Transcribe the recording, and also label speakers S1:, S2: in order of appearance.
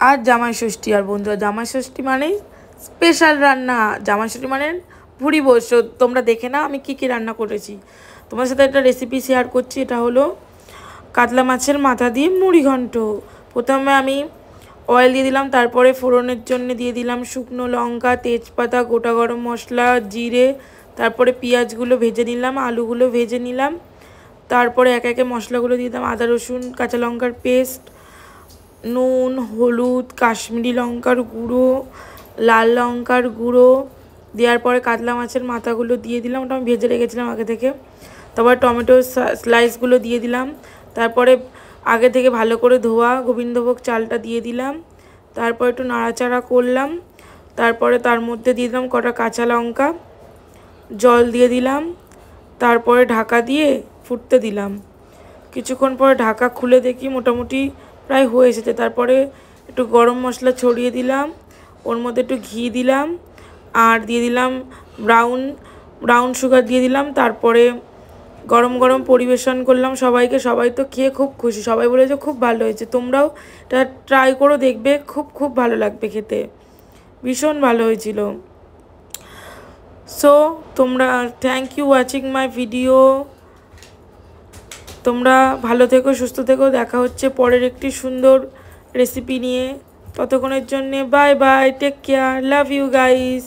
S1: আর জামাই ষষ্ঠী। আর বন্ধুরা, জামাই ষষ্ঠী মানে স্পেশাল রান্না। জামাই ষষ্ঠী মানে ভুড়ি বস। তোমরা দেখে না আমি কি রান্না করেছি। তোমার সাথে একটা রেসিপি শেয়ার করছি। এটা হলো কাতলা মাছের মাথা দিয়ে মুড়ি ঘন্ট। প্রথমে আমি অয়েল দিয়ে দিলাম, তারপরে ফোড়নের জন্য দিয়ে দিলাম শুকনো লঙ্কা, তেজপাতা, গোটা গরম মশলা, জিরে, তারপরে পেঁয়াজগুলো ভেজে নিলাম, আলুগুলো ভেজে নিলাম, তারপরে একে একে মশলাগুলো দিয়ে দিলাম, আদা রসুন কাঁচা লঙ্কার পেস্ট, নুন, হলুদ, কাশ্মীরি লঙ্কার গুঁড়ো, লাল লঙ্কার গুঁড়ো দেওয়ার পরে কাতলা মাছের মাথাগুলো দিয়ে দিলাম, ওটা আমি ভেজে রেখেছিলাম আগে থেকে। তারপর টমেটো স্লাইসগুলো দিয়ে দিলাম, তারপরে আগে থেকে ভালো করে ধোয়া গোবিন্দভোগ চালটা দিয়ে দিলাম, তারপর একটু নাড়াচাড়া করলাম, তারপরে তার মধ্যে দিয়ে দিলাম কটা কাঁচা লঙ্কা, জল দিয়ে দিলাম, তারপরে ঢাকা দিয়ে ফুটতে দিলাম। কিছুক্ষণ পরে ঢাকা খুলে দেখি মোটামুটি প্রায় হয়ে এসেছে। তারপরে একটু গরম মশলা ছড়িয়ে দিলাম, ওর মধ্যে একটু ঘি দিলাম, আর দিয়ে দিলাম ব্রাউন সুগার দিয়ে দিলাম। তারপরে গরম গরম পরিবেশন করলাম সবাইকে। সবাই তো খেয়ে খুব খুশি, সবাই বলেছে খুব ভালো হয়েছে। তোমরাও এটা ট্রাই করো, দেখবে খুব ভালো লাগবে খেতে, ভীষণ ভালো হয়েছিল। সো তোমরা thank you watching my video. তোমরা ভালো থেকো, সুস্থ থেকো। দেখা হচ্ছে পরের একটি সুন্দর রেসিপি নিয়ে। ততক্ষণের জন্যে bye bye, take care, love you guys.